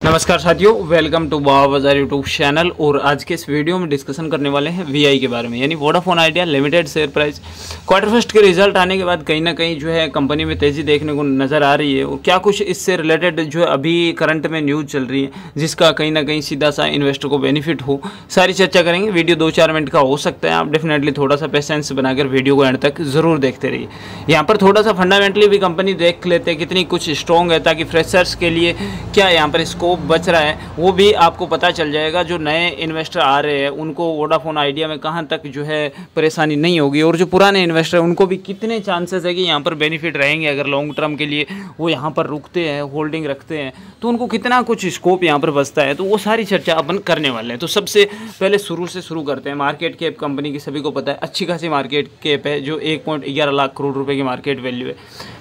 नमस्कार साथियों, welcome to बाबा बाजार यूट्यूब चैनल। और आज के इस वीडियो में डिस्कशन करने वाले हैं वीआई के बारे में, यानी Vodafone idea limited share price quarter first के रिजल्ट आने के बाद कहीं ना कहीं जो है कंपनी में तेज़ी देखने को नज़र आ रही है। और क्या कुछ इससे रिलेटेड जो है अभी करंट में न्यूज़ चल रही है जिसका कहीं ना कहीं सीधा सा इन्वेस्टर को बेनिफिट हो, सारी चर्चा करेंगे। वीडियो 2-4 मिनट का हो सकता है, आप डेफिनेटली थोड़ा सा पेशेंस बनाकर वीडियो को एंड तक ज़रूर देखते रहिए। यहाँ पर थोड़ा सा फंडामेंटली भी कंपनी देख लेते हैं कितनी कुछ स्ट्रॉन्ग है, ताकि फ्रेशर्स के लिए क्या यहाँ पर स्कोप बच रहा है वो भी आपको पता चल जाएगा। जो नए इन्वेस्टर आ रहे हैं उनको वोडाफोन आइडिया में कहाँ तक जो है परेशानी नहीं होगी, और जो पुराने इन्वेस्टर हैं उनको भी कितने चांसेस है कि यहाँ पर बेनिफिट रहेंगे। अगर लॉन्ग टर्म के लिए वो यहाँ पर रुकते हैं, होल्डिंग रखते हैं, तो उनको कितना कुछ स्कोप यहाँ पर बचता है, तो वो सारी चर्चा अपन करने वाले हैं। तो सबसे पहले शुरू करते हैं। मार्केट कैप कंपनी की सभी को पता है, अच्छी खासी मार्केट कैप है, जो 1.11 लाख करोड़ रुपये की मार्केट वैल्यू है।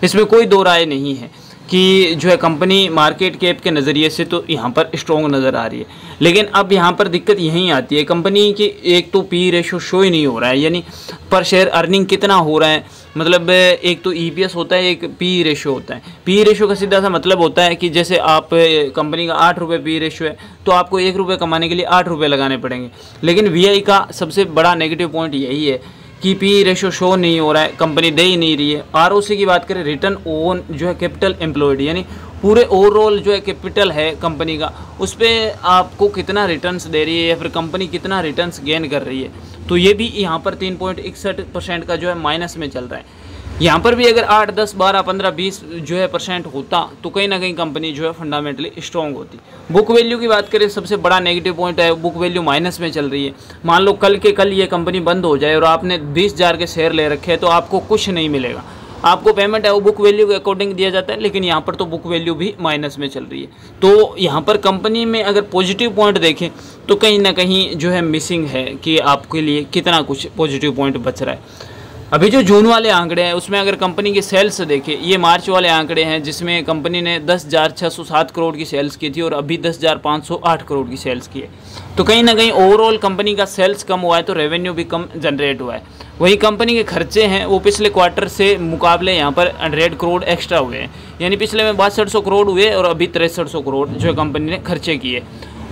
इसमें कोई दो राय नहीं है कि जो है कंपनी मार्केट कैप के नज़रिए से तो यहाँ पर स्ट्रॉन्ग नज़र आ रही है। लेकिन अब यहाँ पर दिक्कत यहीं आती है, कंपनी की एक तो पी रेशो शो ही नहीं हो रहा है, यानी पर शेयर अर्निंग कितना हो रहा है। मतलब एक तो ईपीएस होता है, एक पी रेशो होता है। पी रेशो का सीधा सा मतलब होता है कि जैसे आप कंपनी का 8 रुपये पी रेशो है तो आपको 1 रुपये कमाने के लिए 8 रुपये लगाने पड़ेंगे। लेकिन वीआई का सबसे बड़ा नेगेटिव पॉइंट यही है कि पी रेशो शो नहीं हो रहा है, कंपनी दे ही नहीं रही है। आरओसी की बात करें, रिटर्न ऑन जो है कैपिटल एम्प्लॉयड, यानी पूरे ओवरऑल जो है कैपिटल है कंपनी का, उस पर आपको कितना रिटर्न्स दे रही है या फिर कंपनी कितना रिटर्न्स गेन कर रही है, तो ये भी यहाँ पर 3.61% का जो है माइनस में चल रहा है। यहाँ पर भी अगर 8, 10, 12, 15, 20 जो है % होता तो कहीं ना कहीं कंपनी जो है फंडामेंटली स्ट्रॉन्ग होती। बुक वैल्यू की बात करें, सबसे बड़ा नेगेटिव पॉइंट है, बुक वैल्यू माइनस में चल रही है। मान लो कल के कल ये कंपनी बंद हो जाए और आपने 20,000 के शेयर ले रखे हैं तो आपको कुछ नहीं मिलेगा। आपको पेमेंट है वो बुक वैल्यू के अकॉर्डिंग दिया जाता है, लेकिन यहाँ पर तो बुक वैल्यू भी माइनस में चल रही है। तो यहाँ पर कंपनी में अगर पॉजिटिव पॉइंट देखें तो कहीं ना कहीं जो है मिसिंग है कि आपके लिए कितना कुछ पॉजिटिव पॉइंट बच रहा है। अभी जो जून वाले आंकड़े हैं उसमें अगर कंपनी के सेल्स देखें, ये मार्च वाले आंकड़े हैं जिसमें कंपनी ने 10,607 करोड़ की सेल्स की थी और अभी 10,508 करोड़ की सेल्स की है। तो कहीं ना कहीं ओवरऑल कंपनी का सेल्स कम हुआ है तो रेवेन्यू भी कम जनरेट हुआ है। वही कंपनी के खर्चे हैं वो पिछले क्वार्टर से मुकाबले यहाँ पर 100 करोड़ एक्स्ट्रा हुए हैं, यानी पिछले में 6200 करोड़ हुए और अभी 6300 करोड़ जो है कंपनी ने खर्चे किए।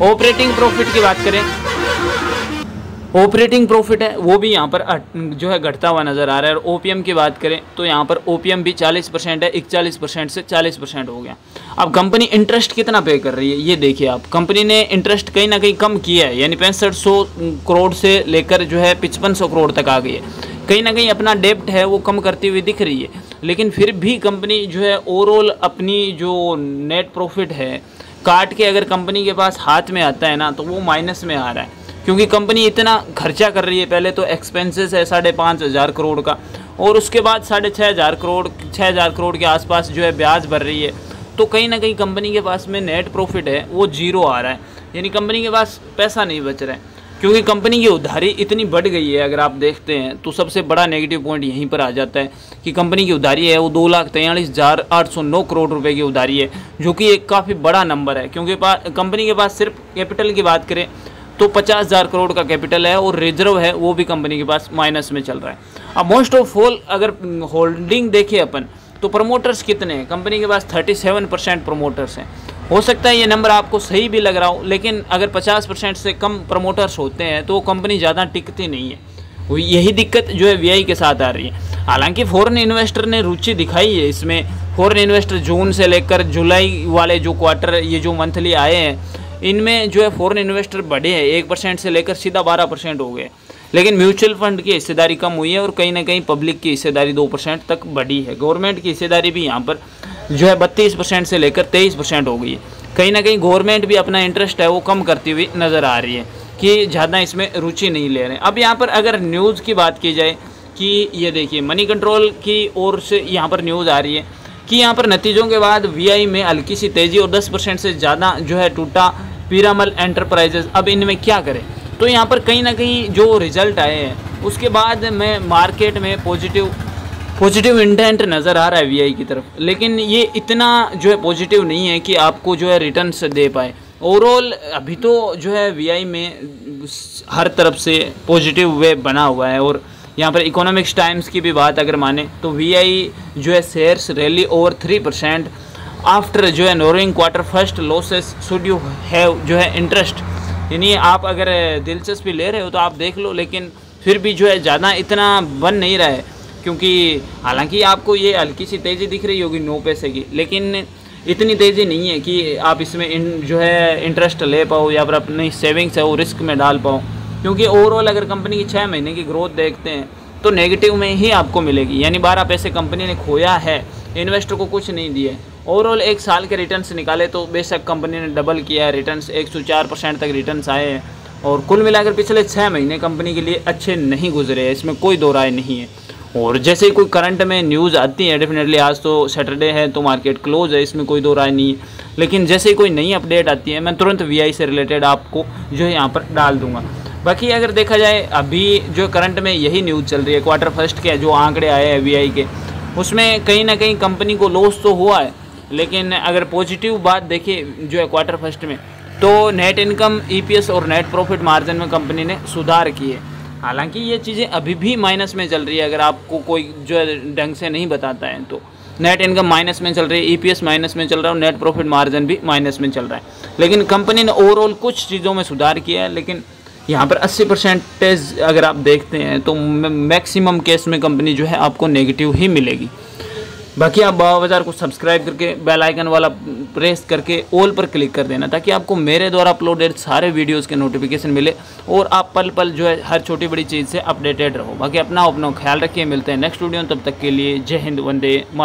ऑपरेटिंग प्रॉफिट की बात करें, ऑपरेटिंग प्रॉफिट है वो भी यहाँ पर जो है घटता हुआ नज़र आ रहा है। और ओपीएम की बात करें तो यहाँ पर ओपीएम भी 40% है, 41% से 40% हो गया। अब कंपनी इंटरेस्ट कितना पे कर रही है ये देखिए आप, कंपनी ने इंटरेस्ट कहीं ना कहीं कम किया है, यानी 6500 करोड़ से लेकर जो है 5500 करोड़ तक आ गई है। कहीं ना कहीं अपना डेब्ट है वो कम करती हुई दिख रही है, लेकिन फिर भी कंपनी जो है ओवरऑल अपनी जो नेट प्रॉफिट है काट के अगर कंपनी के पास हाथ में आता है ना तो वो माइनस में आ रहा है, क्योंकि कंपनी इतना खर्चा कर रही है। पहले तो एक्सपेंसेस है 5,500 करोड़ का, और उसके बाद 6,500 करोड़ के आसपास जो है ब्याज भर रही है। तो कहीं ना कहीं कंपनी के पास में नेट प्रॉफिट है वो जीरो आ रहा है, यानी कंपनी के पास पैसा नहीं बच रहा है, क्योंकि कंपनी की उधारी इतनी बढ़ गई है। अगर आप देखते हैं तो सबसे बड़ा नेगेटिव पॉइंट यहीं पर आ जाता है कि कंपनी की उधारी है वो 2,43,809 करोड़ रुपए की उधारी है, जो कि एक काफ़ी बड़ा नंबर है। क्योंकि कंपनी के पास सिर्फ कैपिटल की बात करें तो 50,000 करोड़ का कैपिटल है और रिजर्व है वो भी कंपनी के पास माइनस में चल रहा है। अब मोस्ट ऑफ ऑल अगर होल्डिंग देखें अपन तो प्रमोटर्स कितने हैं, कंपनी के पास 37% प्रमोटर्स हैं। हो सकता है ये नंबर आपको सही भी लग रहा हो, लेकिन अगर 50% से कम प्रमोटर्स होते हैं तो कंपनी ज़्यादा टिकती नहीं है। यही दिक्कत जो है वीआई के साथ आ रही है। हालांकि फॉरेन इन्वेस्टर ने रुचि दिखाई है इसमें, फॉरेन इन्वेस्टर जून से लेकर जुलाई वाले जो क्वार्टर ये जो मंथली आए हैं इनमें जो है फॉरेन इन्वेस्टर बढ़े हैं, 1% से लेकर सीधा 12% हो गए। लेकिन म्यूचुअल फंड की हिस्सेदारी कम हुई है और कहीं ना कहीं पब्लिक की हिस्सेदारी 2% तक बढ़ी है। गवर्नमेंट की हिस्सेदारी भी यहाँ पर जो है 32% से लेकर 23% हो गई है। कहीं ना कहीं गवर्नमेंट भी अपना इंटरेस्ट है वो कम करती हुई नज़र आ रही है कि ज़्यादा इसमें रुचि नहीं ले रहे हैं। अब यहाँ पर अगर न्यूज़ की बात की जाए कि ये देखिए मनी कंट्रोल की ओर से यहाँ पर न्यूज़ आ रही है कि यहाँ पर नतीजों के बाद वीआई में हल्की सी तेज़ी और 10% से ज़्यादा जो है टूटा पीरामल एंटरप्राइजेज। अब इनमें क्या करें, तो यहाँ पर कहीं ना कहीं जो रिजल्ट आए हैं उसके बाद में मार्केट में पॉजिटिव इंटेंट नज़र आ रहा है वीआई की तरफ, लेकिन ये इतना जो है पॉजिटिव नहीं है कि आपको जो है रिटर्न्स दे पाए। ओवरऑल अभी तो जो है वीआई में हर तरफ से पॉजिटिव वे बना हुआ है। और यहाँ पर इकोनॉमिक्स टाइम्स की भी बात अगर माने तो वीआई जो है शेयर्स रैली ओवर 3%, आफ्टर जो है नोरिंग quarter first losses should you have जो है इंटरेस्ट, यानी आप अगर दिलचस्पी ले रहे हो तो आप देख लो, लेकिन फिर भी जो है ज़्यादा इतना बन नहीं रहा है, क्योंकि हालांकि आपको ये हल्की सी तेज़ी दिख रही होगी 9 पैसे की, लेकिन इतनी तेज़ी नहीं है कि आप इसमें जो है इंटरेस्ट ले पाओ या फिर अपनी सेविंग्स है वो रिस्क में डाल पाओ, क्योंकि ओवरऑल अगर कंपनी की 6 महीने की ग्रोथ देखते हैं तो नेगेटिव में ही आपको मिलेगी, यानी 12 पैसे कंपनी ने खोया है, इन्वेस्टर को कुछ नहीं दिए। ओवरऑल 1 साल के रिटर्न्स निकाले तो बेशक कंपनी ने डबल किया है, रिटर्न्स 104% तक रिटर्न्स आए हैं, और कुल मिलाकर पिछले 6 महीने कंपनी के लिए अच्छे नहीं गुजरे हैं, इसमें कोई दो राय नहीं है। और जैसे ही कोई करंट में न्यूज़ आती है, डेफिनेटली आज तो सैटरडे है तो मार्केट क्लोज है, इसमें कोई दो राय नहीं है, लेकिन जैसे ही कोई नई अपडेट आती है मैं तुरंत वीआई से रिलेटेड आपको जो है यहाँ पर डाल दूंगा। बाकी अगर देखा जाए अभी जो करंट में यही न्यूज़ चल रही है, क्वार्टर फर्स्ट के जो आंकड़े आए हैं वीआई के, उसमें कहीं ना कहीं कंपनी को लॉस तो हुआ है, लेकिन अगर पॉजिटिव बात देखिए जो है क्वार्टर फर्स्ट में, तो नेट इनकम, ईपीएस और नेट प्रॉफिट मार्जिन में कंपनी ने सुधार किए। हालांकि ये चीज़ें अभी भी माइनस में चल रही है, अगर आपको कोई जो है ढंग से नहीं बताता है तो नेट इनकम माइनस में चल रही है, ईपीएस माइनस में चल रहा है और नेट प्रॉफिट मार्जिन भी माइनस में चल रहा है, लेकिन कंपनी ने ओवरऑल कुछ चीज़ों में सुधार किया है। लेकिन यहाँ पर 80% अगर आप देखते हैं तो मैक्सिमम केस में कंपनी जो है आपको नेगेटिव ही मिलेगी। बाकी आप बाबा बाजार को सब्सक्राइब करके बेल आइकन वाला प्रेस करके ऑल पर क्लिक कर देना, ताकि आपको मेरे द्वारा अपलोडेड सारे वीडियोस के नोटिफिकेशन मिले और आप पल पल जो है हर छोटी बड़ी चीज़ से अपडेटेड रहो। बाकी अपना ख्याल रखिए, मिलते हैं नेक्स्ट वीडियो, तब तक के लिए जय हिंद, वंदे मातरम।